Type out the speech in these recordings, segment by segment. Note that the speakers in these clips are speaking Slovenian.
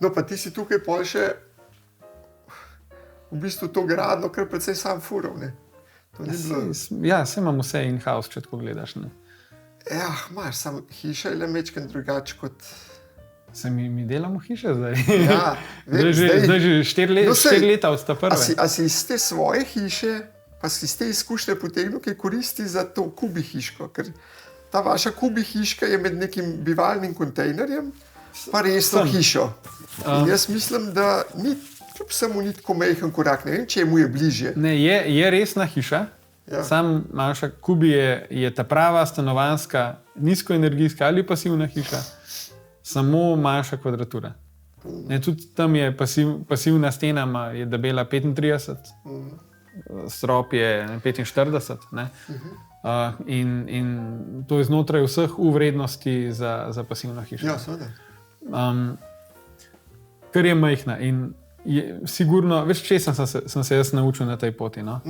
No, pa ti si tukaj pol še v bistvu to gradno, kar precej sam furov, ne? To ni bilo... Ja, se imam vse in-house, če tako gledaš, ne. Ja, imaš, samo hiša je le mečken drugače kot... Se mi delamo hiše zdaj. Ja, vem, zdaj že 4 leta od sta prve. A si iz te svoje hiše, pa si iz te izkušnje potegnil, kaj koristi za to kubi hiško? Ker ta vaša kubi hiška je med nekim bivalnim kontejnerjem, pa resno hišo. In jaz mislim, da ni, kljub samo ni tako majhen korak, ne vem, če mu je bližje. Ne, je resna hiša. Ja. Sam naša kubi je ta prava stanovanjska, nizkoenergijska ali pasivna hiša. Samo manjša kvadratura. Ne, tudi tam je pasivna stena, je debela 35, strop je 45. Ne? In to je znotraj vseh vrednosti za pasivno hišo. Ja, seveda. Kar je majhna. In sigurno, veš, če sem se jaz naučil na tej poti. No?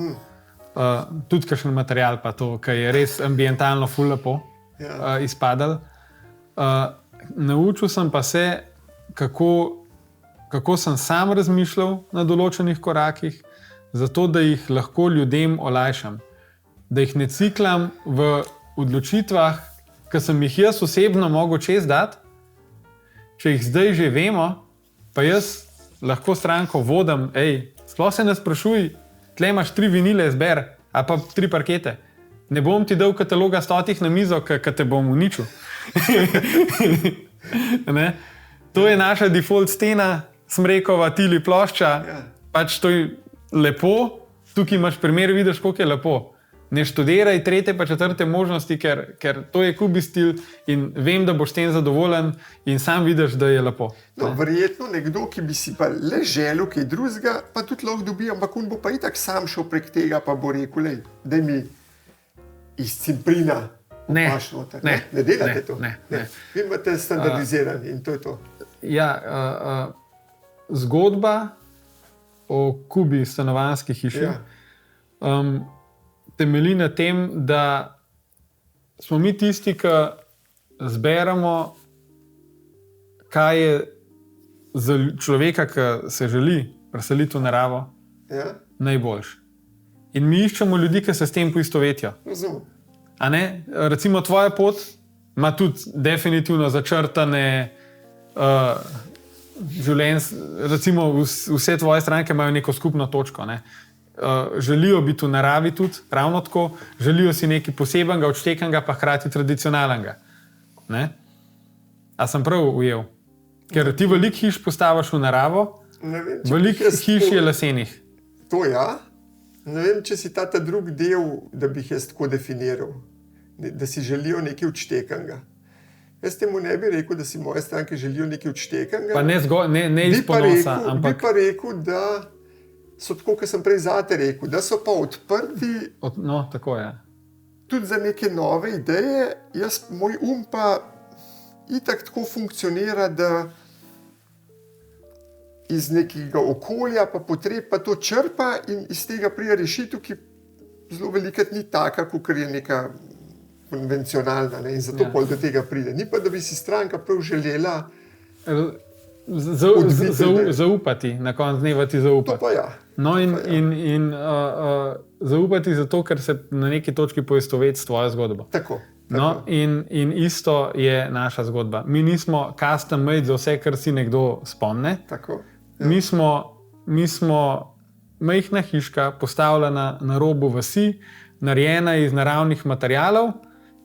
Tudi kakšen material pa to, ki je res ambientalno ful lepo izpadal. Naučil sem pa se, kako sem sam razmišljal na določenih korakih, zato da jih lahko ljudem olajšam. Da jih ne ciklam v odločitvah, ki sem jih jaz osebno mogel čez dati, če jih zdaj že vemo, pa jaz lahko stranko vodim, sploh se ne sprašuj, tle imaš 3 vinile, zber, a pa 3 parkete. Ne bom ti dal kataloga 100 na mizo, ki te bom uničil. To je naša default stena, smrekova, tili plošča, pač to je lepo, tukaj imaš primer, vidiš, koliko je lepo. Ne študiraj 3. pa 4. možnosti, ker to je kubi stil in vem, da boš s tem zadovoljen in sam vidiš, da je lepo. No, verjetno nekdo, ki bi si pa le želel kaj drugega, pa tudi lahko dobi, ampak on bo pa itak sam šel prek tega, pa bo rekel, daj mi iz Cimprina paš noter. Ne delate to? Ne. Vi imate standardizirani in to je to. Ja, zgodba o kubi stanovanjski hiši temelji na tem, da smo mi tisti, ki zberemo, kaj je za človeka, ki se želi preseliti v naravo, najboljše. In mi iščemo ljudi, ki se s tem poistovetijo. A ne? Recimo tvoja pot ima tudi definitivno začrtane recimo vse tvoje stranke imajo neko skupno točko. Ne? Želijo biti v naravi tudi, ravno tako, želijo si nekaj posebenega, odštekanega, pa hkrati tradicionalnega. Ne? A sem prav ujel? Ker ti veliko hiš postaviš v naravo, veliko hiš je lesenih. To ja. Ne vem, če si ta drug del, da bi jih jaz tako definiral, da si želijo nekaj odštekanega. Jaz temu ne bi rekel, da si moje stranke želijo nekaj odštekanega. Pa ne iz ponosa, ampak... Bi pa rekel, da so tako, kot sem prej zate rekel, da so pa odprti no, tako je. Tudi za neke nove ideje. Moj pa itak tako funkcionira, da iz nekega okolja pa potreb pa to črpa in iz tega pride rešitev, ki zelo velikrat ni taka, kot je neka konvencionalna, ne? In zato pol do tega pride. Ni pa, da bi si stranka prav želela zaupati, na koncu dneva ti zaupati. To pa ja. No in zaupati zato, ker se na neki točki poistoveti s tvojo zgodbo. Tako. No, in isto je naša zgodba. Mi nismo custom made za vse, kar si nekdo spomne. Tako. Ja. Mi smo majhna hiška, postavljena na robu vasi, narejena iz naravnih materialov,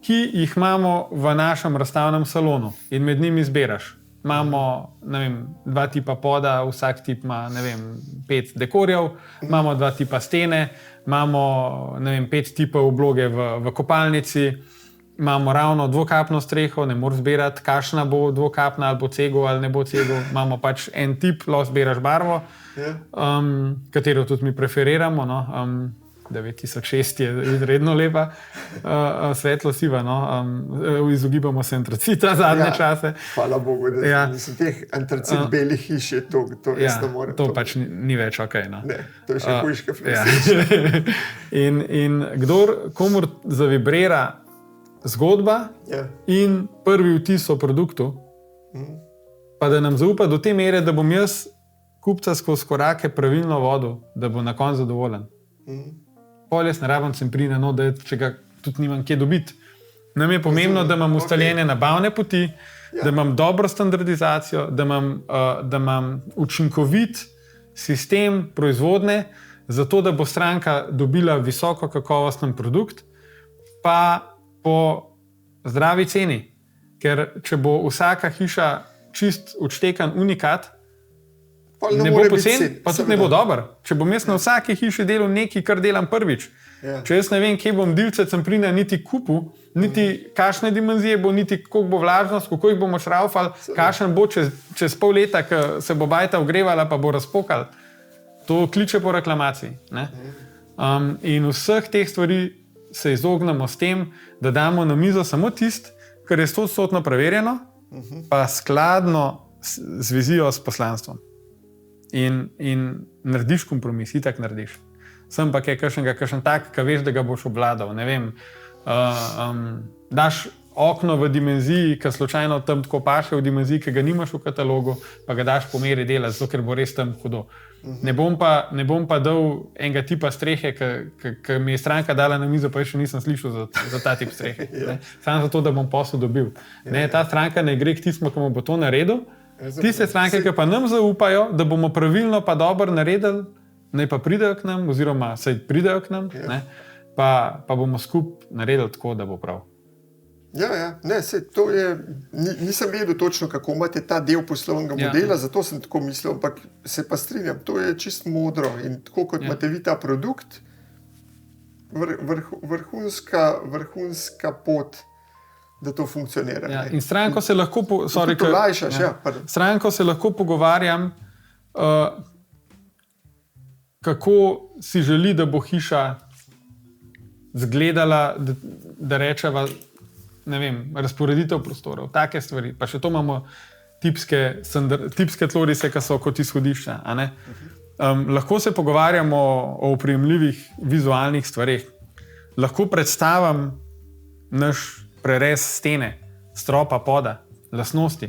ki jih imamo v našem razstavnem salonu in med njimi izbiraš. Imamo, ne vem, 2 tipa poda, vsak tip ima, ne vem, 5 dekorjev, imamo 2 tipa stene, imamo, ne vem, 5 tipov obloge v kopalnici, imamo ravno dvokapno streho, ne moreš zbirati, kakšna bo dvokapna, ali bo cegel ali ne bo cegel. Imamo pač en tip, lahko zbiraš barvo, katero tudi mi preferiramo. No? 9006 je izredno lepa, svetlo siva. No? Izogibamo se antracita zadnje čase. Hvala Bogu, da nisem teh antracit belih hiš, to res ne morem. To pač ni več ok. No? Ne, to je še hujška fleksična. In komur zavibrira zgodba in prvi vtis o produktu, pa da nam zaupa do te mere, da bom jaz kupca skozi korake pravilno vodil, da bo na koncu zadovoljen. Pol jaz ne rabim Semprina, no, da če ga tudi nimam kje dobiti. Nam je pomembno, da imam ustaljene nabavne poti, da imam dobro standardizacijo, da imam učinkovit sistem proizvodne, zato da bo stranka dobila visoko kakovosten produkt, pa po zdravi ceni. Ker če bo vsaka hiša čist odštekan unikat, ne bo pocen, pa tudi ne bo dober. Če bom jaz na vsaki hiši delal nekaj, kar delam prvič, če jaz ne vem, kje bom dilce Semprina niti kupil, niti kakšne dimenzije bo, niti koliko bo vlažnost, koliko jih bomo šraufali, kakšen bo čez pol leta, ko se bo bajta ogrevala, pa bo razpokal. To kliče po reklamaciji. Ne? In vseh teh stvari se izognemo s tem, da damo na mizo samo tist, kar je 100% preverjeno, pa skladno z vizijo, s poslanstvom. In narediš kompromis, itak narediš. Sem pa kakšen tak, ki veš, da ga boš obvladal. Ne vem, daš okno v dimenziji, ki slučajno tam tako paše, v dimenziji, ki ga nimaš v katalogu, pa ga daš po meri dela, zato ker bo res tam hudo. Ne bom pa dal enega tipa strehe, ki mi je stranka dala na mizo, pa še nisem slišal za ta tip strehe. Samo zato, da bom posel dobil. Ne, ta stranka ne gre k tistmu, ki mu bo to naredil. Tiste stranke, ki pa nam zaupajo, da bomo pravilno pa dobro naredili, naj pa pridejo k nam, oziroma saj pridejo k nam, ne, pa bomo skupaj naredili tako, da bo prav. Ja, ne, to je, nisem vedel točno, kako imate ta del poslovnega modela, zato sem tako mislil, ampak se pa strinjam, to je čist modro in tako kot imate vi ta produkt, vrhunska pot, da to funkcionira. Ja, in stranko se lahko, stranko se lahko pogovarjam, kako si želi, da bo hiša zgledala, da rečeva, ne vem, razporeditev prostorov, take stvari, pa še to imamo tipske tlorise, ki so kot izhodišča. Lahko se pogovarjamo o oprijemljivih vizualnih stvareh. Lahko predstavim naš prerez stene, stropa, poda, lastnosti,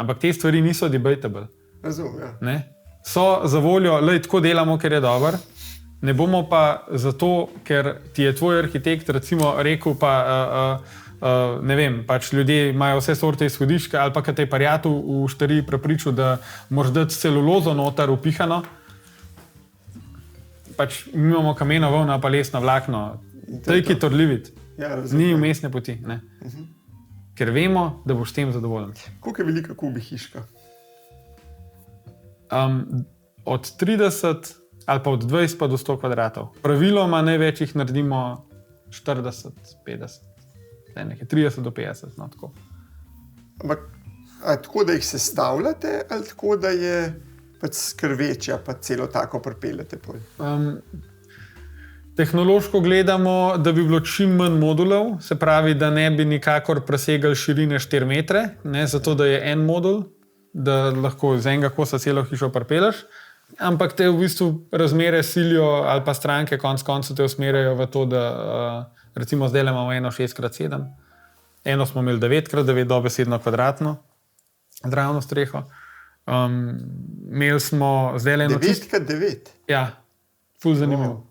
ampak te stvari niso debatable. Razumem, ja. So za voljo, lej, tako delamo, ker je dober, ne bomo pa zato, ker ti je tvoj arhitekt recimo rekel, pa ne vem, pač ljudje imajo vse sorte izhodišča, ali pa kad te je parjatu v štariji prepričal, da moraš dati celulozo noter upihano, pač imamo kameno volna pa lesno vlakno, take it or leave it. Ja, ni umestne poti, ne. Ker vemo, da boš s tem zadovoljen. Koliko je velika kubi hiška? Od 30 ali pa od 20 pa do 100 kvadratov. Praviloma največ jih naredimo 40, 50. Nekaj 30 do 50, no tako. Ampak tako, da jih sestavljate, ali tako, da je pač skrvečja, pa celo tako pripeljate? Tehnološko gledamo, da bi bilo čim manj modulov, se pravi, da ne bi nikakor presegali širine 4 metre, ne, zato da je en modul, da lahko z enega kosa celo hišo pripelješ, ampak te v bistvu razmere silijo ali pa stranke konec koncev te usmerjajo v to, da recimo zdaj imamo eno 6x7, eno smo imeli 9x9 dobesedno kvadratno, zdravno streho. Imeli smo zdaj eno 9x9? Ja, ful zanimivo.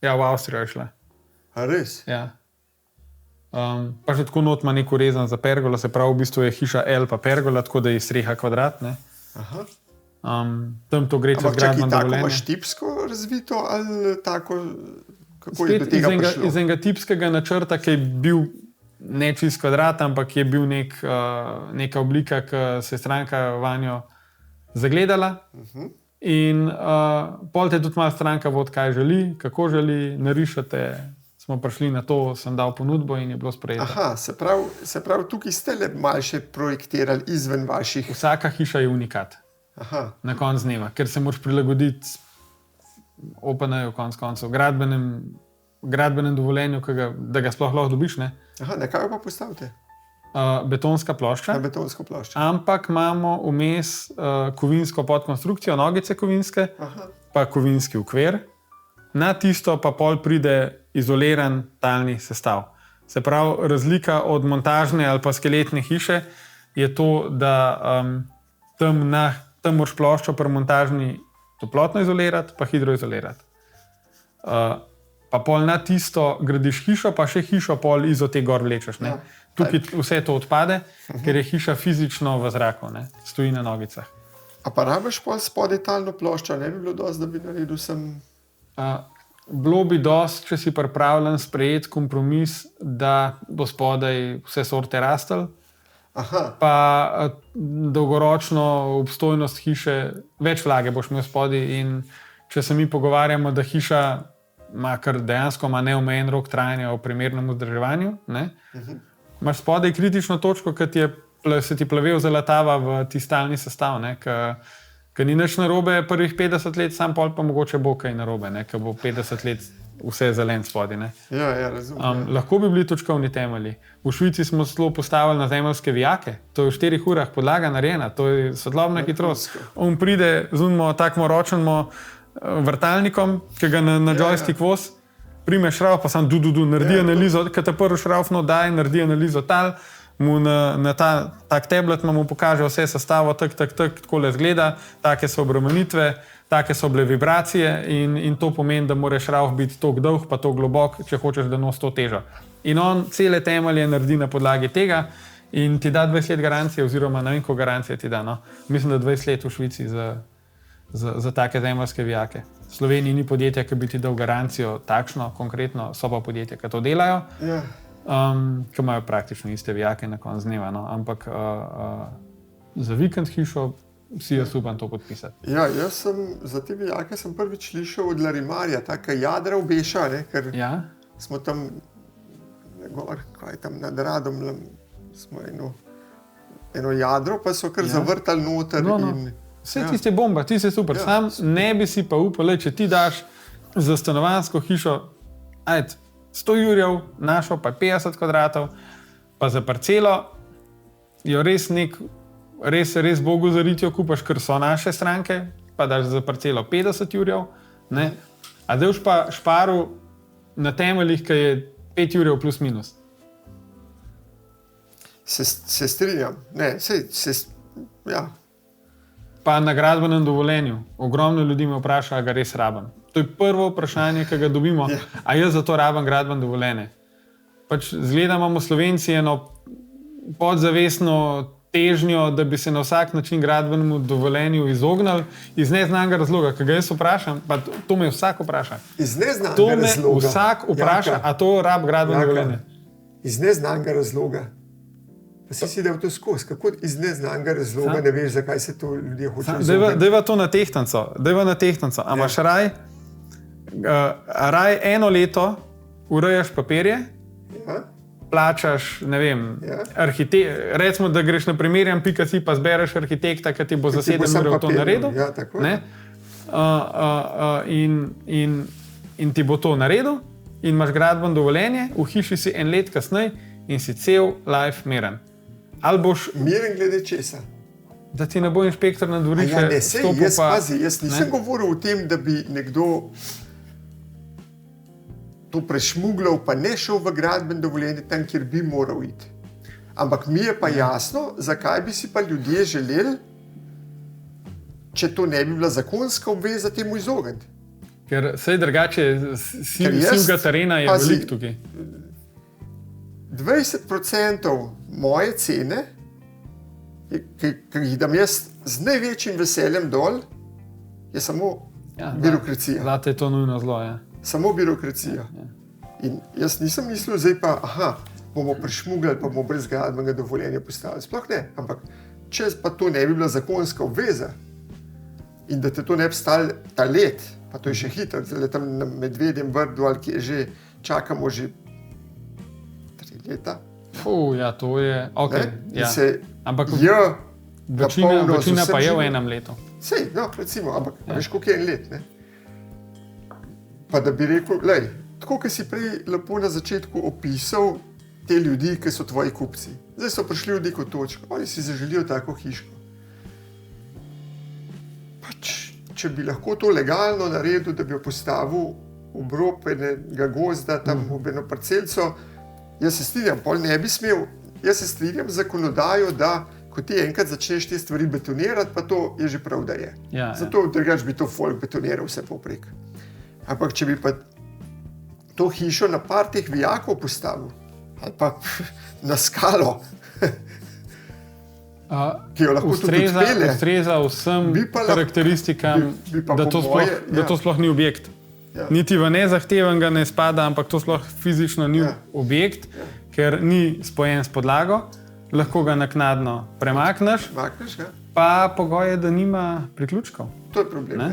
Ja, v Avstrijo je šla. A res? Ja. Pa že tako not ima neko rezan za pergola, se pravi, v bistvu je hiša L pa pergola, tako da je streha kvadrat, ne. Aha. Tam to gre čez gradbeno dovoljenje. Ampak čakaj, tako imaš tipsko razvito ali tako, kako je do tega prišlo? Iz enega tipskega načrta, ki je bil ne čist kvadrat, ampak je bil neka oblika, ki se je stranka vanjo zagledala. In pol te tudi malo stranka vod, kaj želi, kako želi, narišate, smo prišli na to, sem dal ponudbo in je bilo sprejeto. Aha, se pravi, tukaj ste le malo še projektirali izven vaših... Vsaka hiša je unikat. Aha. Na konc dneva, ker se moraš prilagoditi OPN-ju konc koncev, gradbenem dovoljenju, da ga sploh lahko dobiš, ne? Aha, nekaj pa postavite? Betonska plošča. Betonsko ploščo. Ampak imamo vmes kovinsko podkonstrukcijo, nogice kovinske, pa kovinski okvir. Na tisto pa pol pride izoliran talni sestav. Se pravi, razlika od montažne ali pa skeletne hiše je to, da tam moraš ploščo pri montažni toplotno izolirati, pa hidroizolirati. Pa pol na tisto gradiš hišo, pa še hišo pol izo te gor vlečeš. Ne? Tukaj vse to odpade, ker je hiša fizično v zraku, ne? Stoji na nogicah. A pa rabiš pol spodaj talno ploščo, ne bi bilo dosti, da bi naredil sem... Bilo bi dosti, če si pripravljen sprejeti kompromis, da bo spodaj vse sorte rastel, pa dolgoročno obstojnost hiše, več vlage boš imel spodaj in če se mi pogovarjamo, da hiša kar dejansko ima neomejen rok trajanja v primernem vzdrževanju, imaš spodaj kritično točko, ki se ti plavel zalatava v ti stalni sestav, ker ni nič narobe prvih 50 let, sam pol pa mogoče bo kaj narobe, ker bo 50 let vse zelen spodaj. Ja, razumem. Lahko bi bili točkovni temelji. V Švici smo celo postavili na zemeljske vijake, to je v 4 urah podlaga narejena, to je svetlobna hitrost. On pride z takmo ročnimo vrtalnikom, ki ga na joystick voz, prime šrauf, pa sam naredi analizo, kad te prvi šrauf daj, naredi analizo tal, mu na tak tablet mu pokaže vse sestavo, takole zgleda, take so obremenitve, take so bile vibracije in to pomeni, da mora šrauf biti toliko dolg, pa toliko globok, če hočeš, da nosi to težo. In on cele temelje naredi na podlagi tega in ti da 20 let garancije, oziroma ne vem, ko garancije ti da. No? Mislim, da 20 let v Švici za take zemeljske vijake. V Sloveniji ni podjetja, ki bi ti dal garancijo takšno, konkretno, so pa podjetja, ki to delajo, ki imajo praktično iste vijake na koncu dneva. No? Ampak za vikend hišo si jaz upam to podpisati. Ja, jaz sem za te vijake prvič slišal od Larimarja, taka jadra obeša, ker smo tam, kaj tam nad Radomljem, smo eno jadro, pa so kar zavrtali noter. Vse tiste bomba, ti si super. Sam ne bi si pa upal, če ti daš za stanovanjsko hišo 100 jurjev, našo pa 50 kvadratov, pa za parcelo jo res Bogu zaritjo kupaš, ker so naše stranke, pa daš za parcelo 50 jurjev, a da už pa šparu na temeljih, ki je 5 jurjev plus minus. Se strinjam. Ja. Pa na gradbenem dovoljenju. Ogromno ljudi me vpraša, a ga res rabim. To je prvo vprašanje, ki ga dobimo. A jaz za to rabim gradbeno dovoljenje? Zgleda imamo Slovenci eno podzavestno težnjo, da bi se na vsak način gradbenemu dovoljenju izognili iz neznanega razloga. Kaj ga jaz vprašam, pa to me vsak vpraša. Iz neznanega razloga? To me vsak vpraša, a to rab gradbeno dovoljenje. Iz neznanega razloga? Pa si del to skozi, kako iz neznanega razloga ne veš, zakaj se to ljudje hoče izogniti? Dejva to na tehtnico. A imaš raj eno leto urejaš papirje, plačaš, ne vem, recimo, da greš na primerjam.si pa zbereš arhitekta, ki ti bo za 7 ur to naredil. In ti bo to naredil in imaš gradbeno dovoljenje, v hiši si en let kasneje in si cel life miren. Miren glede česa? Da ti ne bo inšpektor na dvorišče stopil pa... Jaz nisem govoril o tem, da bi nekdo to prešmugljal, pa ne šel v gradbeno dovoljenje tam, kjer bi moral iti. Ampak mi je pa jasno, zakaj bi si pa ljudje želeli, če to ne bi bila zakonska obveza, temu izogniti. Ker vse drugače, sivega terena je veliko tukaj. 20% moje cene, ki jih dam jaz z največjim veseljem dol, je samo birokracija. Zate je to nujno zlo, Samo birokracija. In jaz nisem mislil, zdaj pa, bomo prešmugljali, pa bomo brez gradbenega dovoljenja postavili. Sploh ne, ampak če pa to ne bi bila zakonska obveza in da te to ne bi stali ta let, pa to je še hitro, zdaj tam na Medvedjem vrdu ali kje že čakamo že 3 leta. To je, ampak večina pa je v enem letu. Sej, recimo, ampak veš, koliko je en let, ne? Pa da bi rekel, tako, ki si prej lepo na začetku opisal te ljudi, ki so tvoji kupci. Zdaj so prišli v neko točko, oni si zaželijo tako hiško. Če bi lahko to legalno naredil, da bi jo postavil ob rob enega gozda, tam v eno parcelco, jaz se strinjam, pol ne bi smel, jaz se strinjam z zakonodajo, da ko ti enkrat začneš te stvari betonirati, pa to je že prav, da je. Ja, Zato drugače bi to folk betoniral vse poprek. Ampak če bi pa to hišo na par teh vijakov postavil, ali pa na skalo, ki jo lahko tudi odpelje, ustreza vsem karakteristikam, da to sploh ni objekt. Ja. Niti v nezahtevenega ne spada, ampak to sploh fizično ni objekt, ker ni spojen s podlago, lahko ga naknadno premakneš, pa pogoj je, da nima priključkov. To je problem.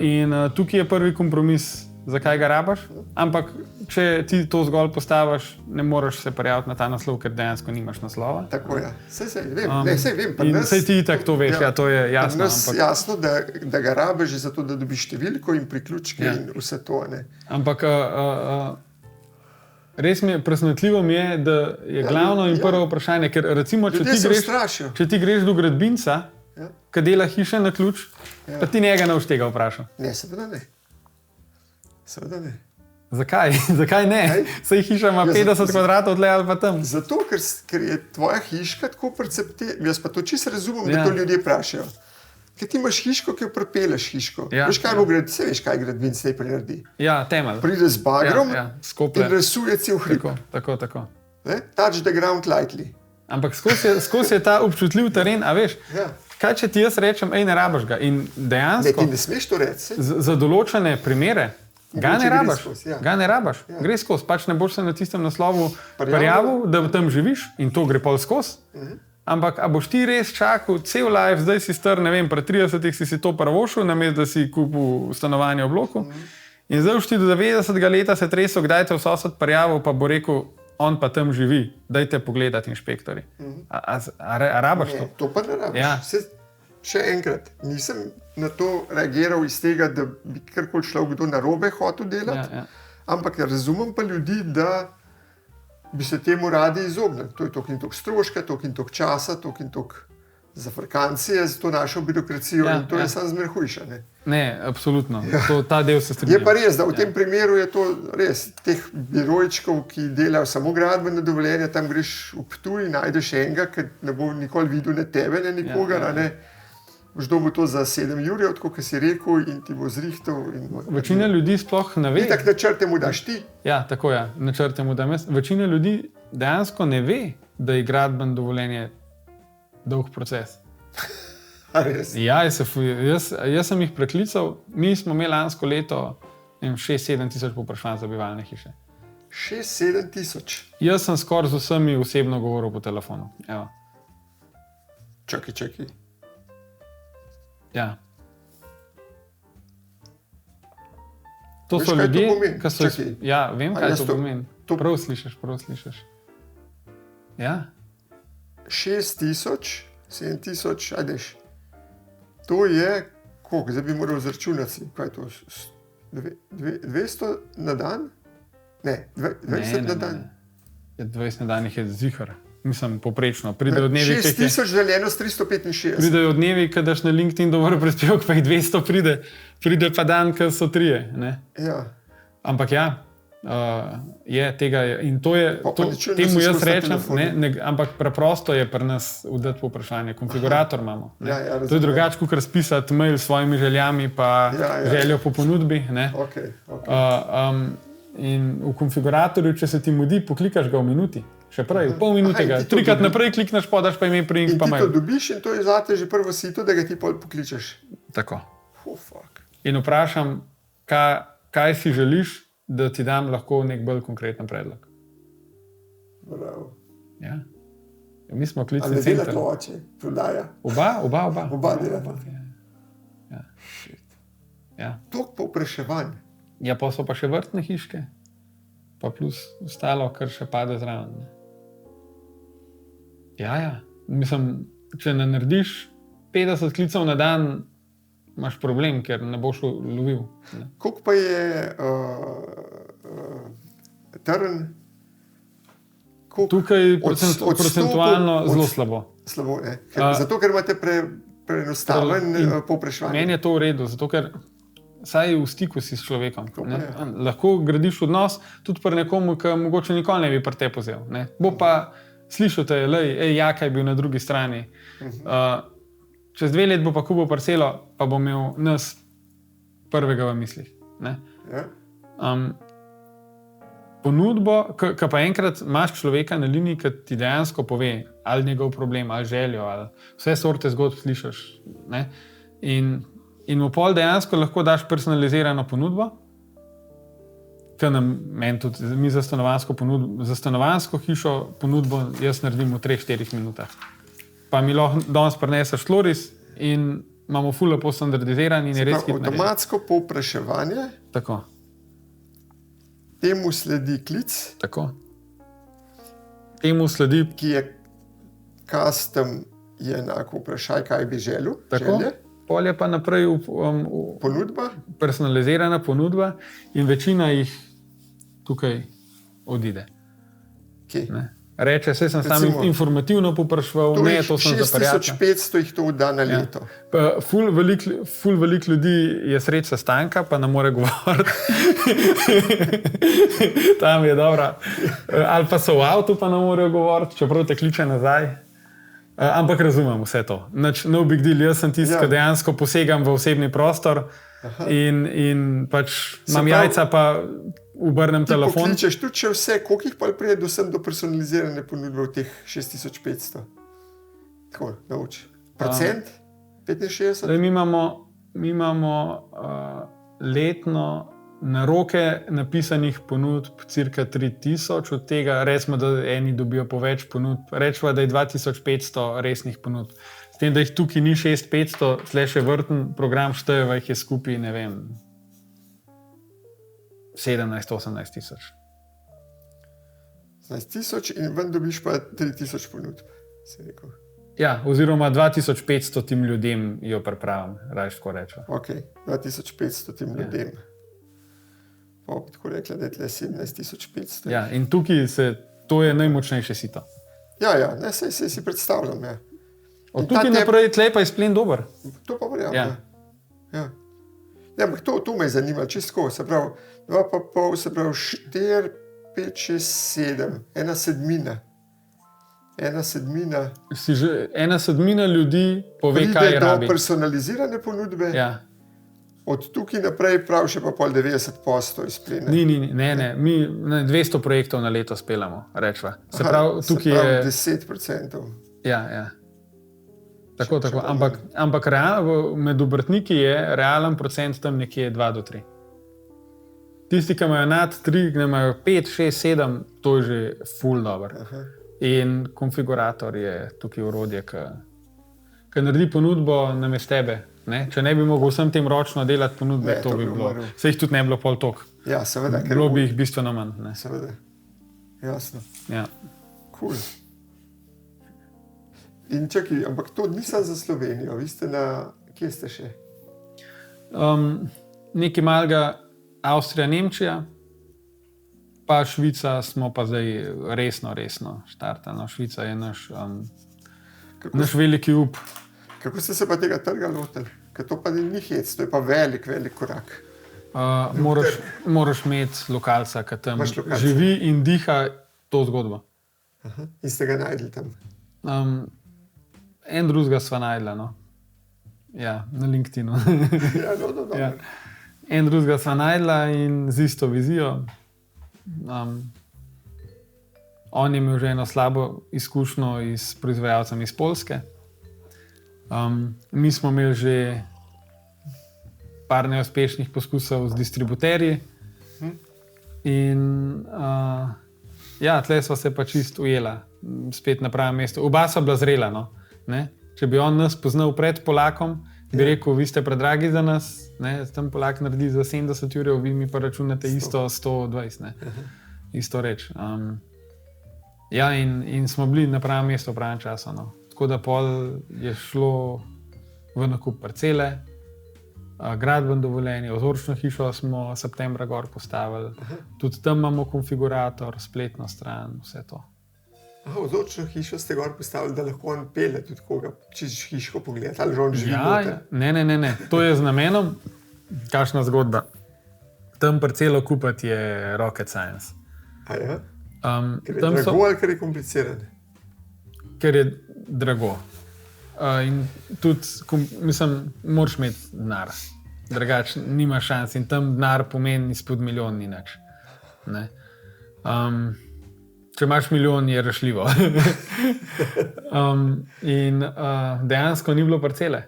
In tukaj je prvi kompromis, zakaj ga rabaš, ampak če ti to zgolj postaviš, ne moreš se prijaviti na ta naslov, ker dejansko nimaš naslova. Tako je. Sej vem. Sej ti itak to veš, to je jasno. Jasno, da ga rabiš zato, da dobiš številko in priključke in vse to. Ampak res presenetljivo mi je, da je glavno in prvo vprašanje, ker recimo, če ti greš do gradbinca, ki dela hiše na ključ, pa ti njega ne boš tega vprašal. Ne, seveda ne. Zakaj? Zakaj ne? Saj hiša ima 50 kvadratov tle ali pa tam. Zato, ker je tvoja hiška tako perceptivna. Jaz pa to čisto razumem, da to ljudje vprašajo. Ker ti imaš hiško, ki jo prepeleš hiško. Veš, kaj bo graditi? Veš, kaj gradbinec najprej naredi? Ja, temelj. Pride z bagrom in rasuje cel hrib. Tako. Touch the ground lightly. Ampak skozi je ta občutljiv teren, a veš? Kaj če ti jaz rečem, ne rabaš ga? In dejansko... Ne, ti ne smeš to reči. Za določene primere ga ne rabaš. Gre skozi, pač ne boš se na tistem naslovu prijavil, da tam živiš in to gre pol skozi. Ampak a boš ti res čakal cel life, zdaj si star, ne vem, pred 30-ih si to prvošil, namesto da si kupil stanovanje v bloku. In zdaj boš ti do 90. leta se tresel, kdaj te v sosed prijavil, pa bo rekel, on pa tam živi, dajte pogledati inšpektori. A rabaš to? To pa ne rabaš. Še enkrat, nisem na to reagiral iz tega, da bi karkoli človek kdo narobe hotel delati, ampak razumem pa ljudi, da bi se temu radi izognili. To je toliko in toliko stroška, toliko in toliko časa, toliko in toliko zafrkancije za to našo birokracijo in to je samo zmer hujše. Ne, absolutno. Ta del se strinjam. Je pa res, da v tem primeru je to res teh birojčkov, ki delajo samo gradbeno dovoljenje, tam greš v Ptuj, najdeš enega, ki ne bo nikoli videl ne tebe, ne nikogar, boš dobil to za 7 jurjev, tako kot si rekel, in ti bo zrihtal. Večina ljudi sploh ne ve. Ti tak načrte mu daš ti. Ja, tako je, načrte mu dam jaz. Večina ljudi dejansko ne ve, da je gradbeno dovoljenje dolg proces. Ja, jaz sem jih preklical, mi smo imeli lansko leto 6-7 tisoč povprašanj za bivalne hiše. 6-7 tisoč? Jaz sem skoraj z vsemi osebno govoril po telefonu. Evo. Čakaj. Ja. To so ljudje, ki so... Ja, vem, kaj to pomeni. Prav slišiš. Ja. 6 tisoč, 7 tisoč, ajdeš. To je, koliko? Zdaj bi moral zračunati. Kaj je to? 200 na dan? Ne, 20 na dan. 20 na dan jih je zihar. Mislim, poprečno. Pridejo dnevi, 6 tisoč deljeno s 365. Pridejo dnevi, ko daš na LinkedIn dovolj prispevek, pa jih 200 pride. Pride pa dan, ko so 3. Ja. Ampak ja, je tega. In to je, temu jaz rečem, ampak preprosto je pri nas vdati povprašanje. Konfigurator imamo. To je drugače, kot razpisati mail s svojimi željami, pa željo po ponudbi. In v konfiguratorju, če se ti mudi, poklikaš ga v minuti. Še prej, v pol minute ga. 3-krat naprej klikneš, podaš pa ime, priimk pa mail. In ti to dobiš in to je zate že prvo sito, da ga ti pol pokličeš. Tako. In vprašam, kaj si želiš, da ti dam lahko nek bolj konkreten predlog. Bravo. Ja. Mi smo klicni center. Ali dela to oče, prodaja? Oba. Oba delata. Ja. Toliko povpraševanj. Ja, pa so pa še vrtne hiške, pa plus ostalo, kar še pade zraven. Ja. Mislim, če ne narediš 50 klicev na dan, imaš problem, ker ne boš lovil. Koliko pa je Trn? Tukaj procentualno zelo slabo. Slabo, ne? Zato, ker imate preenostaven povpraševanje. Meni je to v redu, zato ker saj v stiku si s človekom. Lahko gradiš odnos tudi pri nekomu, ki mogoče nikoli ne bi pri te pozel. Bo pa slišal te, Jaka je bil na drugi strani. Čez 2 leti bo pa kupil parcelo, pa bo imel nas prvega v mislih. Ne? Ponudbo, ki pa enkrat imaš človeka na liniji, ki ti dejansko pove, ali njegov problem, ali željo, ali vse sorte zgodb slišiš. Ne? In v pol dejansko lahko daš personalizirano ponudbo, ki meni tudi, mi za stanovanjsko hišo ponudbo jaz naredim v 3-4 minutah. Pa mi lahko danes prineseš tloris in imamo ful lepo standardiziran in je res hitro. Avtomatsko povpraševanje. Tako. Temu sledi klic. Tako. Temu sledi... Ki je custom, je enako vprašaj, kaj bi želel. Tako. Pol je pa naprej ponudba. Personalizirana ponudba in večina jih tukaj odide. Okay. Reče, vse sem sam informativno popraševal, ne, to sem za prijatelja. 6500 jih to da na leto. Ful veliko ljudi je sreč sestanka, pa ne more govoriti. Tam je dobra. Ali pa so v avtu, pa ne morejo govoriti, čeprav te kliče nazaj. Ampak razumem vse to. No big deal, jaz sem tisti, ki dejansko posegam v osebni prostor in pač imam jajca, pa obrnem telefon. Ti pokličeš tudi, če vse, koliko jih pa prije do personalizirane ponudbe v teh 6500? Tako, nauči. Procent? 65? Mi imamo letno na roke napisanih ponudb cirka 3000, od tega recimo, da eni dobijo po več ponudb. Rečemo, da je 2500 resnih ponudb. S tem, da jih tukaj ni 6500, tle še vrten program štejeva, jih je skupaj, ne vem, 17-18 tisoč. 17 tisoč in ven dobiš pa 3000 ponudb, si rekel. Ja, oziroma 2500 tim ljudem jo pripravim, rajš tako rečem. Ok, 2500 tim ljudem. Pa bi tako rekla, da je tle 17500. Ja, in tukaj to je najmočnejše sito. Ja, ne, sej si predstavljam, ja. Od tukaj naprej tle pa je splen dober. To pa verjamem, ja. Ja, ampak to me zanima, čisto, se pravi, 2,5, se pravi 4, 5, 6, 7, ena sedmina. Ena sedmina ljudi pove, kaj rabi. Pride do personalizirane ponudbe. Ja. Od tukaj naprej prav še pa pol 90% izplene. Ne, mi 200 projektov na leto speljamo, rečva. Se pravi, tukaj je... 10%. Ja. Tako. Ampak med obrtniki je realen procent tam nekje 2 do 3. Tisti, ki imajo nad 3, ki imajo 5, 6, 7, to je že ful dober. In konfigurator je tukaj orodje, ki naredi ponudbo namesto tebe. Ne? Če ne bi mogel vsem tem ročno delati ponudbe, to bi bilo. Se jih tudi ne bilo pol toliko. Ja, seveda. Bilo bi jih bistveno manj. Ne? Seveda. Jasno. Ja. Cool. In čakaj, ampak to nisem za Slovenijo. Vi ste kje ste še? Nekaj malega Avstrija, Nemčija, pa Švica smo pa zdaj resno štartali. Švica je naš veliki up. Kako ste se pa tega trga lotili? Ker to pa ni hec, to je pa velik korak. Moraš imeti lokalca, ki tam živi in diha to zgodbo. In ste ga najdli tam? En drugega sva najdla, no. Ja, na LinkedInu. Ja. En drugega sva najdla in z isto vizijo. On je imel že eno slabo izkušnjo s proizvajalcem iz Poljske. Mi smo imeli že par neuspešnih poskusov z distributerji in tle sva se pa čist ujela, spet na pravem mestu. Oba sva bila zrela, no. Ne? Če bi on nas poznal pred Polakom, bi rekel, vi ste predragi za nas, ne? Tam Polak naredi za 70 ur, vi mi pa računate isto 120, ne? Isto reč. In smo bili na pravem mestu v pravem času, no. Tako da pol je šlo v nakup parcele, gradbeno dovoljenje, vzorčno hišo smo septembra gor postavili, tudi tam imamo konfigurator, spletno stran, vse to. Vzorčno hišo ste gor postavili, da lahko on pele tudi koga, če hiško pogledati, ali že on živi noter? Ne, to je z namenom, kakšna zgodba. Tam parcelo kupiti je rocket science. A ja? Ker je drago ali ker je kompliciran? ker je drago. In tudi, mislim, moraš imeti denar. Drugače nimaš šans in tam denar pomeni izpod milijon ni nič. Ne? Če imaš milijon, je rešljivo. In dejansko ni bilo parcele.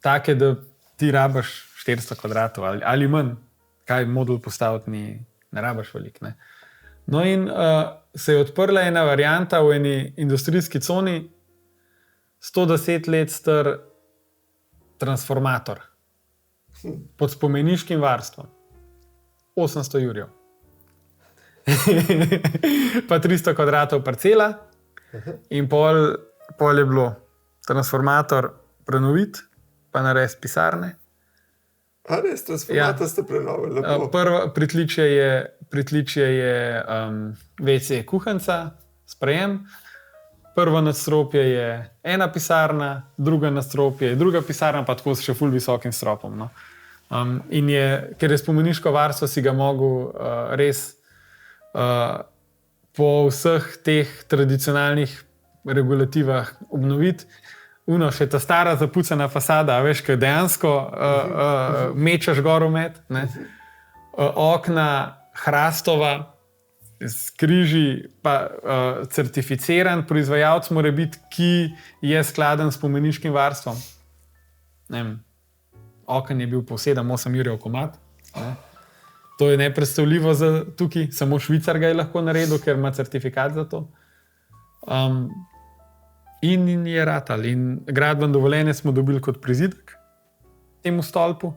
Take, da ti rabaš 400 kvadratov ali manj, kaj modul postaviti, ne rabaš veliko. Ne? No in se je odprla ena varianta v eni industrijski coni, 110 let star transformator pod spomeniškim varstvom. 800 jurjev. Pa 300 kvadratov parcela in pol je bilo transformator prenoviti, pa narediti pisarne. A res, transformator ste prenovili, lepo. Prvo pritličje je WC kuhanca, sprejem. Prvo nadstropje je ena pisarna, druga nadstropje je druga pisarna, pa tako s še ful visokim stropom. No. In ker je spomeniško varstvo, si ga mogel res po vseh teh tradicionalnih regulativah obnoviti. Še ta stara zapucana fasada, veš, kaj dejansko mečeš gor med. Okna hrastova, s križi, pa certificiran proizvajalec mora biti, ki je skladen s spomeniškim varstvom. Oken je bil po 7-8 jurjev komad. Ne? To je nepredstavljivo za tukaj, samo Švicar ga je lahko naredil, ker ima certifikat za to. In je ratal. In gradbeno dovoljenje smo dobili kot prizidek temu stolpu.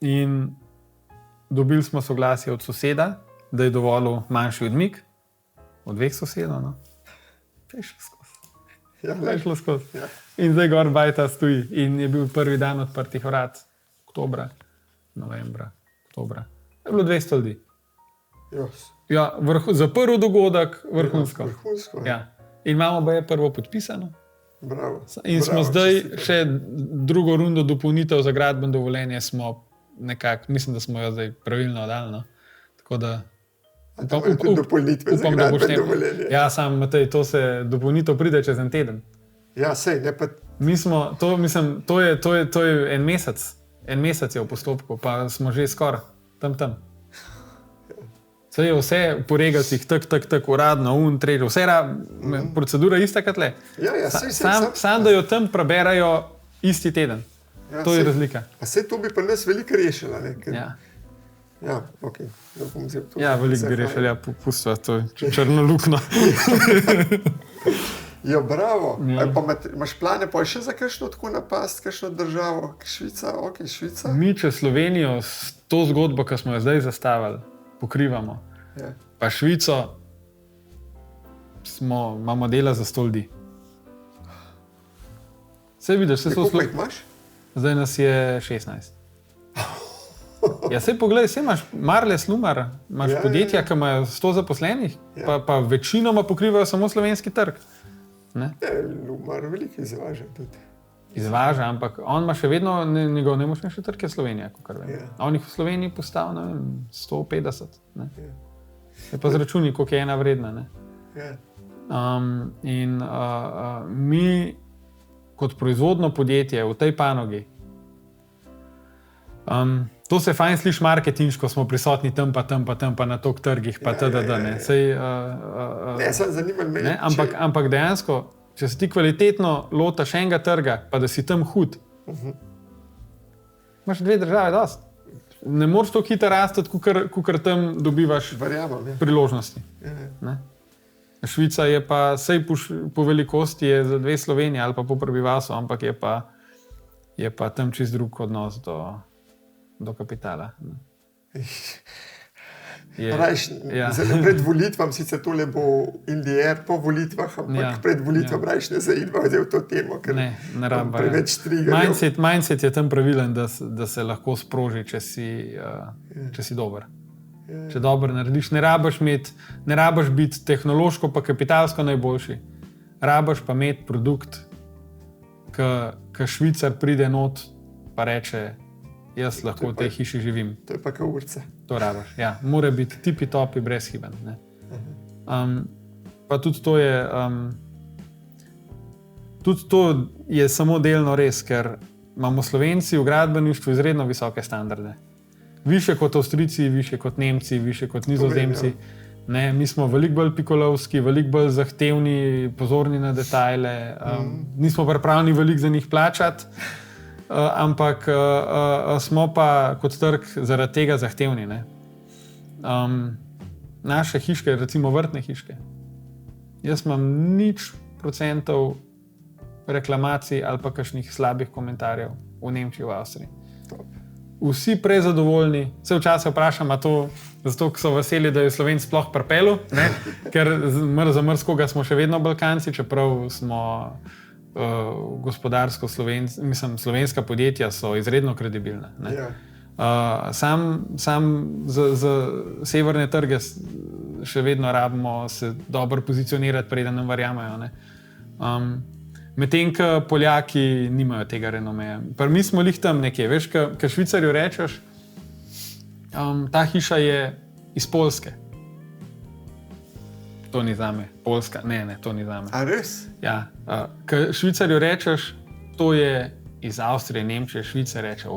In dobili smo soglasje od soseda, da je dovolil manjši odmik, od 2 sosedov. No. To je šlo skozi. Ja. In zdaj gor bajta stoji. In je bil prvi dan odprtih vrat, novembra. Je bilo 200 ljudi. Ja, zaprl dogodek, vrhunsko. Ja. In imamo baje prvo podpisano. Bravo. In smo zdaj še drugo rundo dopolnitev za gradbeno dovoljenje smo nekako, mislim, da smo jo zdaj pravilno dali. No. Tako da upam, da boš dovoljenje. Ja, sam Matej, to se dopolnitev pride čez en teden. Ja, sej, ne pa... To je en mesec. En mesec je v postopku, pa smo že skoraj tam. Saj je vse po regalcih, tak, uradno, vse procedura ista kot le. Ja, Sam, da jo tam preberajo isti teden. Ja, to je razlika. A sej to bi pa nas veliko rešila, ne? Ja, ok. Ja, veliko bi rešila, pustva, to je črno lukno. Ja, bravo. Ja. Pa imaš plane pa še za kakšno tako napast, kakšno državo? Švica, ok, Švica. Mi, če Slovenijo s to zgodbo, ki smo jo zdaj zastavili, pokrivamo. Ja. Pa Švico imamo dela za 100 ljudi. Sej vidiš, koliko jih imaš? Zdaj nas je 16. Ja, sej pogledaj, sej imaš Marles Lumar, imaš podjetja, ki imajo 100 zaposlenih, pa večinoma pokrivajo samo slovenski trg. Ne? Lumar veliko izvaža tudi. Izvaža, ampak on ima še vedno njegov najmočnejši trg je Slovenija, kakor vem. Yeah. On jih v Sloveniji postavil, 150. Ne? Yeah. Je pa zračuni, koliko je ena vredna. Ne? Yeah. Mi kot proizvodno podjetje v tej panogi, to se fajn sliši marketinško, smo prisotni tam pa na tok trgih, pa td. Ne, sem zanimal me. Ampak dejansko, če se ti kvalitetno lotaš enega trga, pa da si tam hud, imaš 2 države dost. Ne moreš to hitro rastati, kakor tam dobivaš priložnosti. Ne? Švica je pa, sej po velikosti je za 2 Slovenije ali pa po prebivalstvu, ampak je pa tam čist drug odnos do kapitala. Pred volitvami, sicer tole bo Indijer po volitvah, ampak pred volitvami rajš ne zaidva v to temo, ker preveč strigajo. Mindset je tam pravilen, da se lahko sproži, če si dober. Če dobro narediš, ne rabaš biti tehnološko pa kapitalsko najboljši. Rabaš pa imeti produkt, ki Švicar pride not pa reče, jaz lahko v tej hiši živim. To je pa kao urca. To rabaš, ja. Mora biti tipi topi brezhiben. Pa tudi to je samo delno res, ker imamo Slovenci v gradbeništvu izredno visoke standarde. Više kot Avstrijci, više kot Nemci, više kot Nizozemci. Ne, mi smo veliko bolj pikolovski, veliko bolj zahtevni, pozorni na detajle, nismo pripravljeni veliko za njih plačati, ampak smo pa kot trg zaradi tega zahtevni. Ne. Naše hiške, recimo vrtne hiške, jaz imam 0% reklamacij ali pa kakšnih slabih komentarjev v Nemčiji, v Avstriji. Vsi prezadovoljni, vse včasih vprašam, zato so veseli, da je Slovenc sploh pripelil, ker za mrzkoga smo še vedno Balkanci, čeprav smo gospodarsko slovenska podjetja so izredno kredibilna. Sam za severne trge še vedno rabimo se dobro pozicionirati, preden nam verjamejo. Medtem, ko Poljaki nimajo tega renomeja. Mi smo lih tam nekje, veš, ko Švicarju rečeš, ta hiša je iz Poljske. To ni zame. Poljska, ne, to ni zame. A res? Ja, ko Švicarju rečeš, to je iz Avstrije, Nemčije, Švice, reče,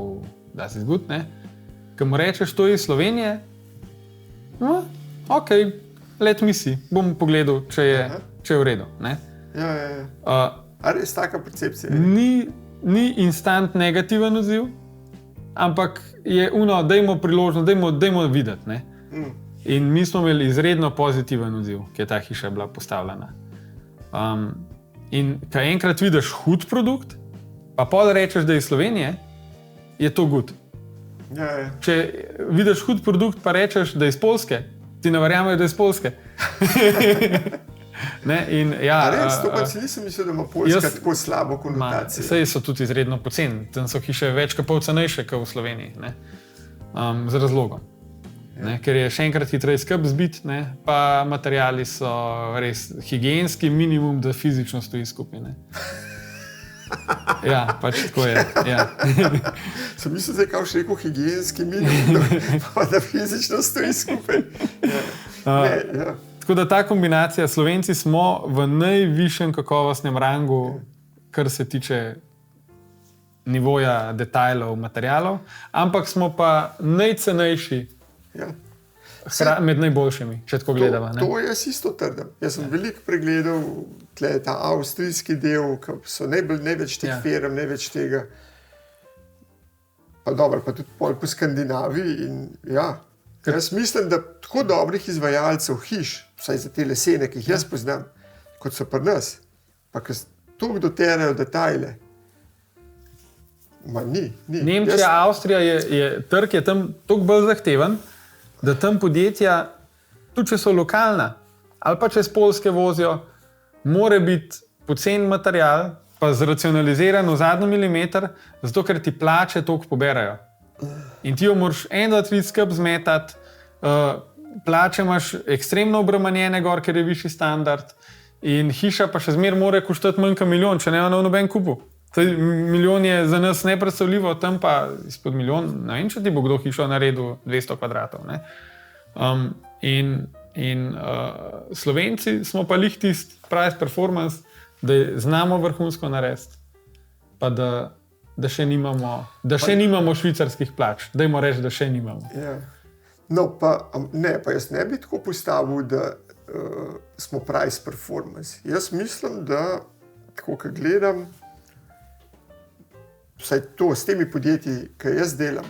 das ist gut, ne? Ko mu rečeš, to je iz Slovenije, no, ok, let me see, bom pogledal, če je v redu, ne? Ja. A res taka percepcija? Ni instant negativen odziv, ampak je dajmo priložnost, dajmo videti. Ne? In mi smo imeli izredno pozitiven odziv, ki je ta hiša bila postavljena. In ko enkrat vidiš hud produkt, pa pol rečeš, da je iz Slovenije, je to good. Ja. Če vidiš hud produkt, pa rečeš, da je iz Poljske, ti ne verjamejo, da je iz Poljske. Res, to pa si nisem mislil, da ima Poljska tako slabo konotacijo. Saj so tudi izredno poceni, tam so hiše več kot pol cenejše kot v Sloveniji. Z razlogom. Ker je še enkrat hitreje skrb zbit, pa materiali so res higienski minimum, da fizično stoji skupaj. Ja, pač tako je. Ja. Sem mislil, da je kao še rekel higienski minimum, pa da fizično stoji skupaj. Ja. Tako da ta kombinacija, Slovenci smo v najvišjem kakovostnem rangu, kar se tiče nivoja detajlov, materialov, ampak smo pa najcenejši med najboljšimi, če tako gledamo. To jaz isto trdim. Jaz sem veliko pregledal ta avstrijski del, ki so največ teh firm, največ tega. Pa dobro, pa tudi po Skandinaviji in ja. Jaz mislim, da tako dobrih izvajalcev hiš, vsaj za te lesene, ki jih jaz poznam, kot so pri nas, pa ki toliko doterajo detajle, ni. Nemčija, Avstrija, trg je tam toliko bolj zahteven, da tam podjetja, tudi če so lokalna, ali pa če z Poljske vozijo, mora biti pocen material, pa zracionaliziran v zadnji milimeter, zato ker ti plače toliko poberajo. In ti jo moraš 1, 2, 3 skup zmetati, plače imaš ekstremno obremenjene gor, ker je višji standard in hiša pa še zmeraj mora koštati manj kot milijon, če ne na noben kupu. Milijon je za nas nepredstavljivo, tam pa izpod milijon, ne vem, če ti bo kdo hišo naredil 200 kvadratov. Ne? Slovenci smo pa lih tisti price performance, da znamo vrhunsko narediti, pa da še nimamo švicarskih plač. Dajmo reči, da še nimamo. Ja. No, pa jaz ne bi tako postavil, da smo price performance. Jaz mislim, da, tako ko gledam, vsaj to s temi podjetji, ki jaz delam,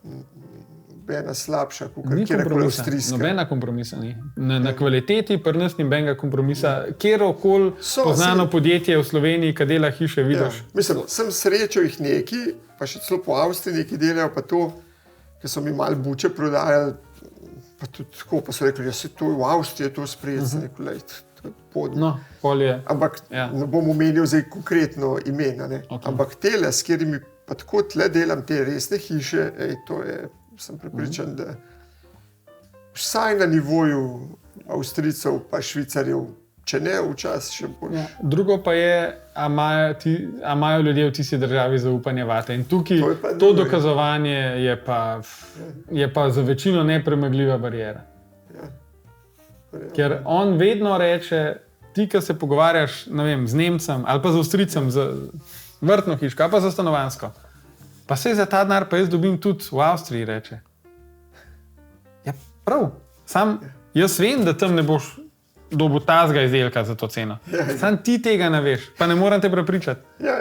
nobena slabša, kot kjerkoli avstrijska. Nobena kompromisa ni. Na kvaliteti pri nas ni nobenega kompromisa. Kjerokoli poznano podjetje v Sloveniji, ki dela hiše, vidiš. Ja. Mislim, sem srečal jih neki, pa še celo po Avstriji neki delajo, pa to, ki so mi malo buče prodajali, pa tudi tako, pa so rekli, da se to v Avstriji to sprejeti, to je podno. Ampak ne bom omenil zdaj konkretno imena, ampak tele, s katerimi pa tako tle delam te resne hiše, to je, sem prepričan, da vsaj na nivoju Avstrijcev pa Švicarjev, če ne, včasih še bolj. Ja. Drugo pa je, a imajo ljudje v tisti državi zaupanje vate. In tukaj to dokazovanje je pa za večino nepremagljiva barijera. Ja. Ker on vedno reče, ti, ki se pogovarjaš, ne vem, z Nemcem ali pa z Avstrijcem, za vrtno hiško ali pa za stanovanjsko, pa se za ta denar pa jaz dobim tudi v Avstriji, reče. Ja, prav. Sam jaz vem, da tam ne boš dobil tazga izdelka za to ceno. Sam ti tega ne veš, pa ne morem te prepričati. Ja.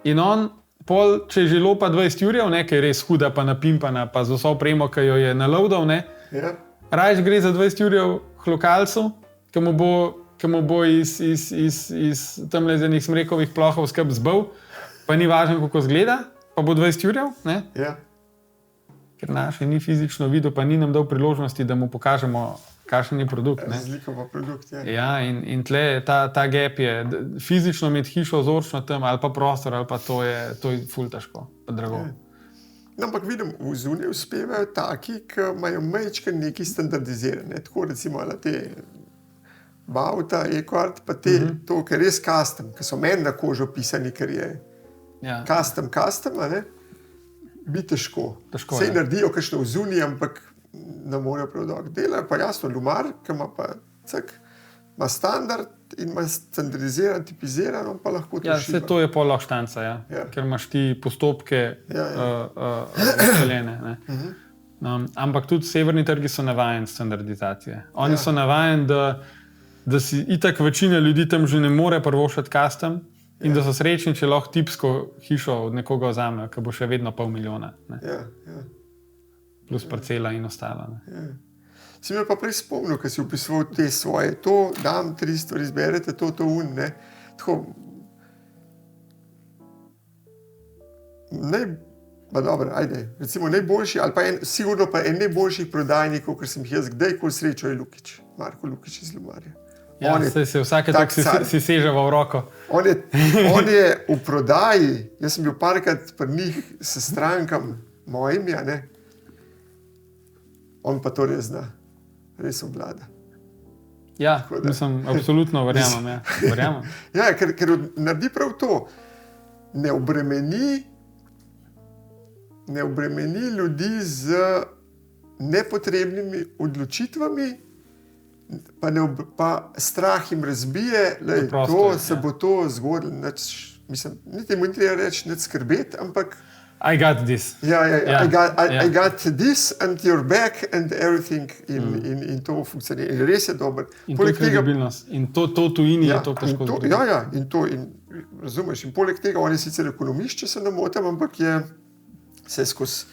In on, če je že lopa 20 jurjev, ki je res huda, pa napimpana, pa z vso opremo, ki jo je nalovdal, raje gre za 20 jurjev k lokalcu, ki mu bo iz tamle z enih smrekovih plohov skrb zbal, pa ni važno, kako izgleda, pa bo 20 jurjev, Ja. Ker naše ni fizično videl, pa ni nam dal priložnosti, da mu pokažemo, kakšen je produkt. Razlika pa produkt, Ja, in tle ta gap je, fizično imeti hišo vzorčno tam, ali pa prostor, ali pa to je ful težko, pa drago. No, ampak vidim, v zunaj uspevajo taki, ki imajo majčke neki standardizirane. Tako recimo te Bauta, Eckhart, pa to, kar je res custom, ki so meni na kožo pisani, ker je custom, bi težko. Sej naredijo kakšno v zunaj, ampak ne morejo prav dolgo. Delajo pa jasno lumar, ki ima pa ima standard in ima standardiziran, tipiziran, on pa lahko to šiva. To je pol lahko štanca, ker imaš ti postopke razdeljene. Ampak tudi severni trgi so navajeni standardizacije. Oni so navajeni, da si itak večina ljudi tam že ne more privoščiti custom in da so srečni, če lahko tipsko hišo od nekoga vzamejo, ki bo še vedno $500,000. Plus parcela in ostalo. Si me pa prej spomnil, ko si opisoval te svoje, to dam 3 stvari, izberete to un, Tako, recimo najboljši, ali pa sigurno pa en najboljših prodajnikov, ker sem jih jaz kdajkoli srečal, je Lukić, Marko Lukić iz Lumarja. Ja, se vsake tak si seževa v roko. On je v prodaji, jaz sem bil parkrat pri njih s strankam mojim, on pa to res zna, res obvlada. Ja, mislim, absolutno verjamem. Ja, ker naredi prav to, ne obremeni ljudi z nepotrebnimi odločitvami, pa strah jim razbije, se bo to zgodilo. Mislim, niti mu ni treba reči, ne skrbeti, ampak I got this. I got this and your back and everything in to funkcionira. In res je dober. In to je kredibilnost. In to tujini je to težko zgoditi. Razumeš. In poleg tega, on je sicer ekonomist, če se ne motim, ampak se je skozi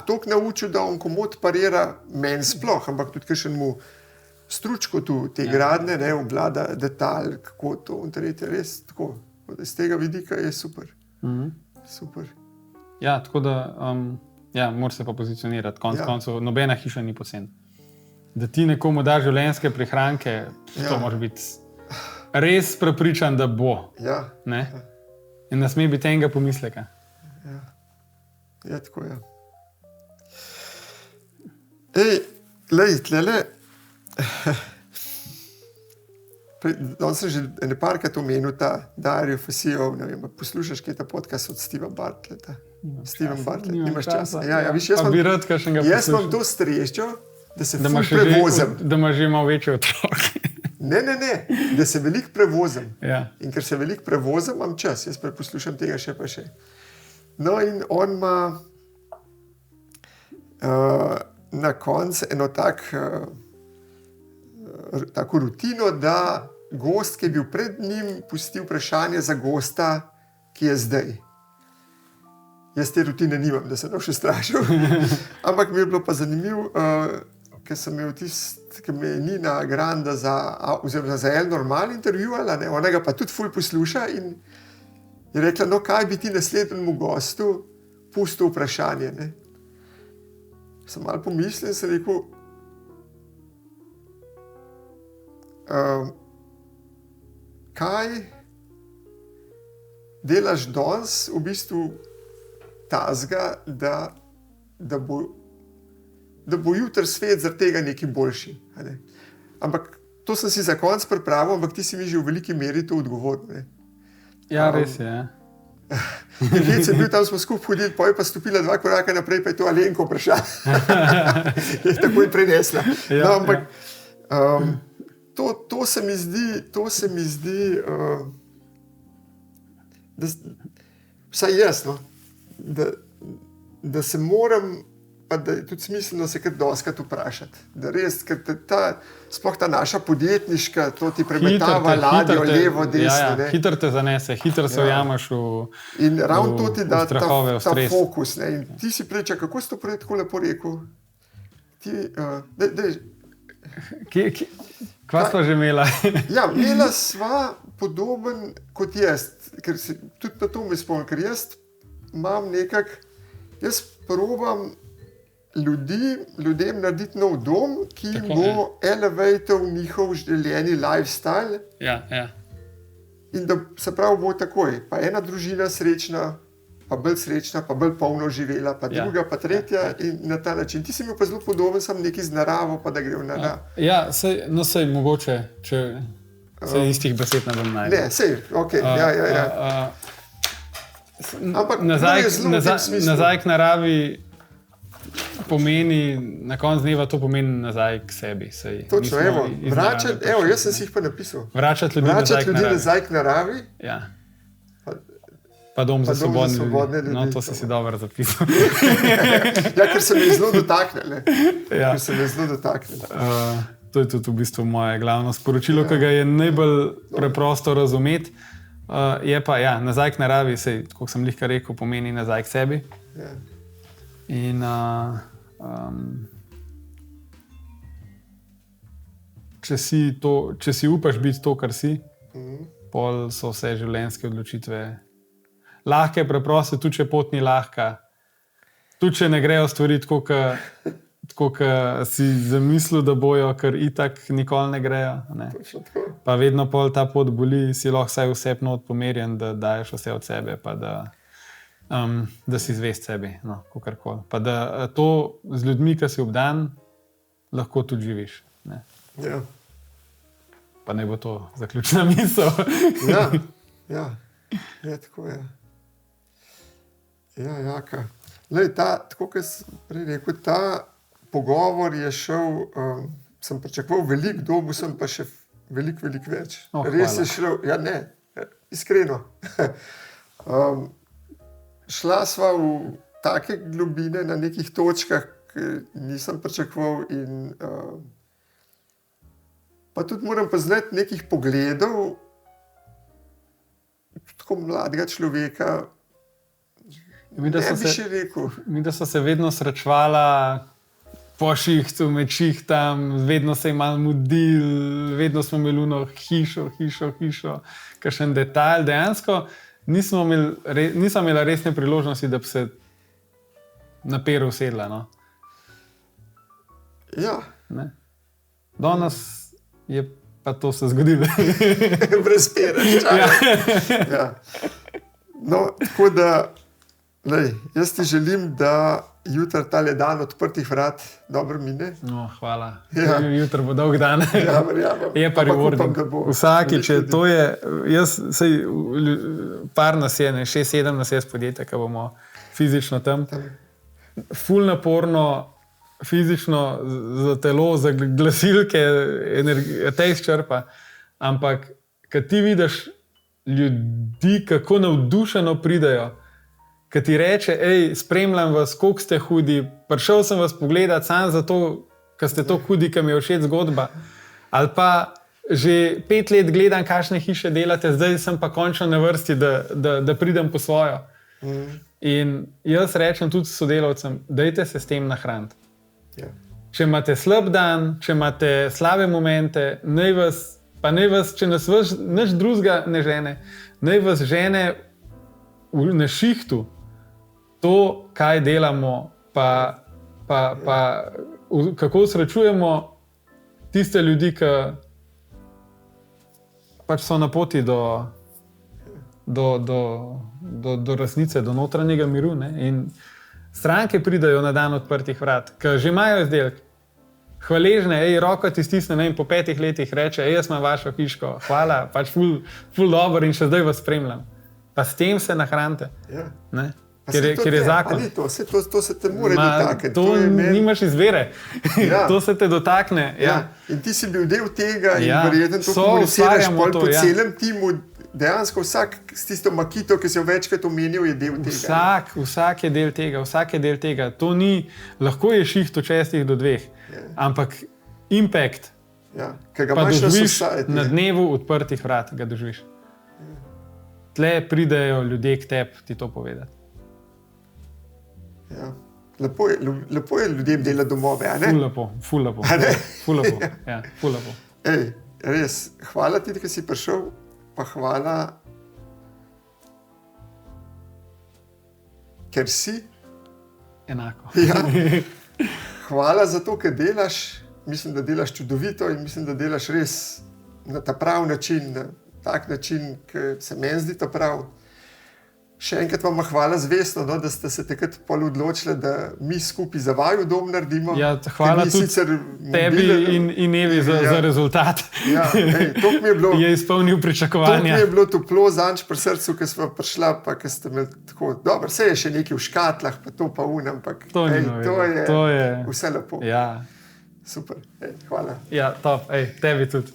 toliko naučil, da on komod parira meni sploh, ampak tudi kakšnemu stručko tu te gradne, obvlada detalj, kako to in tretje, res tako. Z tega vidika je super. Super. Ja, tako da moraš se pa pozicionirati. Koncev, nobena hiša ni poceni. Da ti nekomu da življenjske prihranke, to moraš biti res prepričan, da bo. In ne sme biti enega pomisleka. Ja, tako je. Tlele, danes sem že nekajkrat omenil ta Dario Fasijo, poslušaš kaj ta podcast od Steva Bartletta? Steven Bartlett, nimaš časa. Jaz imam to streščo, da se prevozim. Da imaš že malo večje otroke. Ne, da se veliko prevozim. In ker se veliko prevozim, imam čas. Jaz poslušam tega še pa še. No in on ima na koncu eno tako rutino, da gost, ki je bil pred njim, pusti vprašanje za gosta, ki je zdaj. Jaz te rutine nimam, da se ne še strašil. Ampak mi je bilo pa zanimivo, ker sem imel ki me je Nina Granda za El Normal intervjuvala, ona ga pa tudi ful posluša in je rekla, no kaj bi ti naslednjemu gostu pustil vprašanje. Sem malo pomislil in sem rekel, kaj delaš danes v bistvu tazga, da bo jutri svet zaradi tega nekaj boljši. Ampak to sem si za konec pripravil, ampak ti si mi že v veliki meri to odgovoril. Ja, res je. Ja. Nekaj sem bil tam, smo skupaj hodili, poje pa stopila 2 koraka naprej, pa je to Alenko vprašala. Je takoj prenesla. Ja, no, ampak to se mi zdi, da, vsaj jaz, no, da se moram, pa da je tudi smiselno se kar doskrat vprašati. Da res, ker sploh ta naša podjetniška, to ti premetava ladjo levo, desno. Ja, hitro te zanese, hitro se ujameš v in ravno to ti da strahove, ta fokus. Ne? In ti si prej, kako si to prej tako lepo rekel? Kva sva že imela? Ja, imela sva podoben kot jaz, ker si tudi na to mi spomnim, ker jaz imam jaz probam ljudem narediti nov dom, ki jim bo elevatal njihov željeni lifestyle. Ja. In da se pravi bo takoj, pa ena družina srečna, pa bolj srečna, pa bolj polno živela, pa druga, pa tretja in na ta način. Ti si mi pa zelo podoben, sem nekaj z naravo, pa da gre v naravo. Ja, sej mogoče, če se istih besed ne bom najdel. Ne, sej, ok, ja. Ampak nazaj k naravi pomeni, na koncu dneva to pomeni nazaj k sebi. Točno, jaz sem si jih pa napisal. Vračati ljudi nazaj k naravi. Ja. Pa dom za svobodne ljudi. No, to si dobro zapisal. Ja, ker se me je zelo dotaknil. Ja. To je tudi v bistvu moje glavno sporočilo, ki ga je najbolj preprosto razumeti. Je pa, nazaj k naravi, kot sem lihkar rekel, pomeni nazaj k sebi. Ja. In če si upaš biti to, kar si, pol so vse življenjske odločitve lahke, preproste, tudi če pot ni lahka, tudi če ne grejo stvari tako, kot si zamislil, da bojo, ker itak nikoli ne grejo. Ne. Pa vedno pol ta pot boli, si lahko vsaj vsebno odpomerjen, da daješ vse od sebe, pa da si zvest sebi, no, kakorkoli. Pa da to z ljudmi, ki si obdan, lahko tudi živiš. Ne. Ja. Pa ne bo to zaključna misel. Ja, tako je. Ja, jaka. Lej, tako, kot sem prej rekel, ta pogovor je šel, sem pričakoval veliko, dobil sem pa še veliko več. Res je šel, iskreno. Šla sva v take globine na nekih točkah, ki nisem pričakoval in pa tudi moram poznati nekih pogledov tako mladega človeka, ne bi še rekel. Mi, da so se vedno srečevala po šihtu, med šihtam, vedno se je malo mudil, vedno smo imeli hišo, kakšen detalj. Dejansko nismo imeli resne priložnosti, da bi se na peru usedla. No? Ja. Ne? Danes je pa to se zgodilo. Brez pera. Ja. No, tako da, jaz ti želim, da jutri tale dan odprtih vrat dobro mine. No, hvala. Ja. Jutri bo dolg dan. Ja, verjamem. Je pa rewarding. Vsakič, to je, par nas je, 6-7 nas je podjetja, ki bomo fizično tam. Ful naporno, fizično za telo, za glasilke, te izčrpa. Ampak, kad ti vidiš ljudi, kako navdušeno pridejo, kad ti reče, spremljam vas, koliko ste hudi, prišel sem vas pogledat sam zato, ker ste to hudi, ker mi je všeč zgodba. Ali pa že 5 let gledam, kakšne hiše delate, zdaj sem pa končno na vrsti, da pridem po svojo. In jaz rečem tudi sodelavcem, dajte se s tem nahraniti. Ja. Če imate slab dan, če imate slabe momente, naj vas, če nas nič drugega ne žene, naj vas žene na šihtu to, kaj delamo, pa kako srečujemo tiste ljudi, ki pač so na poti do resnice, do notranjega miru. Ne? In stranke pridajo na dan odprtih vrat, ki že imajo izdelek, hvaležne, roko ti stisne, ne, in po 5 letih reče, jaz imam vašo hiško, hvala, pač ful dobro in še zdaj vas spremljam. Pa s tem se nahranite. Ja. Ker je zakon. To se te mora dotakniti. To nimaš izbire. Ja. To se te dotakne. Ja. Ja. In ti si bil del tega in Ja. verjetno to komuniciraš po celem timu. Dejansko vsak s tisto makito, ki si jo večkrat omenil, je del tega. Vsak je del tega, vsak je del tega. To ni, lahko je šiht od 6 do 2, ampak impact Ker ga pa imaš na doživiš society. na dnevu odprtih vrat, ga doživiš. Tle pridejo ljudje k tebi ti to povedati. Ja. Lepo je ljudem delati domove, a ne? Ful lepo. Ja, ful lepo. Ej, res, hvala ti, da si prišel, pa hvala, ker si. Enako. Ja. Hvala za to, ker delaš. Mislim, da delaš čudovito in mislim, da delaš res na ta prav način, na tak način, ki se meni zdi ta prav. Še enkrat vam hvala zvestno, da ste se takrat odločili, da mi skupaj za vaju dom naredimo. Ja, hvala tudi tebi in Evi za rezultat. Ja, to mi je bilo. Je izpolnil pričakovanja. To mi je bilo toplo zanč pri srcu, ko smo prišla, pa ko ste me tako, dobro, vse je še nekaj v škatlah, pa to pa un, ampak to je vse lepo. Ja. Super, hvala. Ja, top, tebi tudi.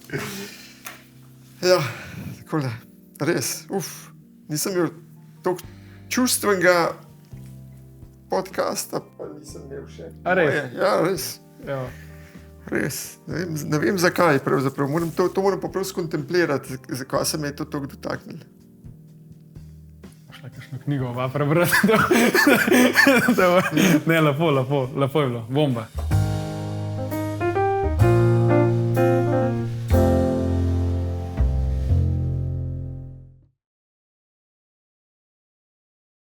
Ja, takole, res, nisem imel toliko čustvenega podcasta, pa nisem imel še. A res? Ja, res. Ja. Res, ne vem zakaj pravzaprav, to moram pa prav skontemplirati, zakaj se me je to toliko dotaknilo. Šla kakšno knjigo, prebrati. Ne, lepo je bilo, bomba.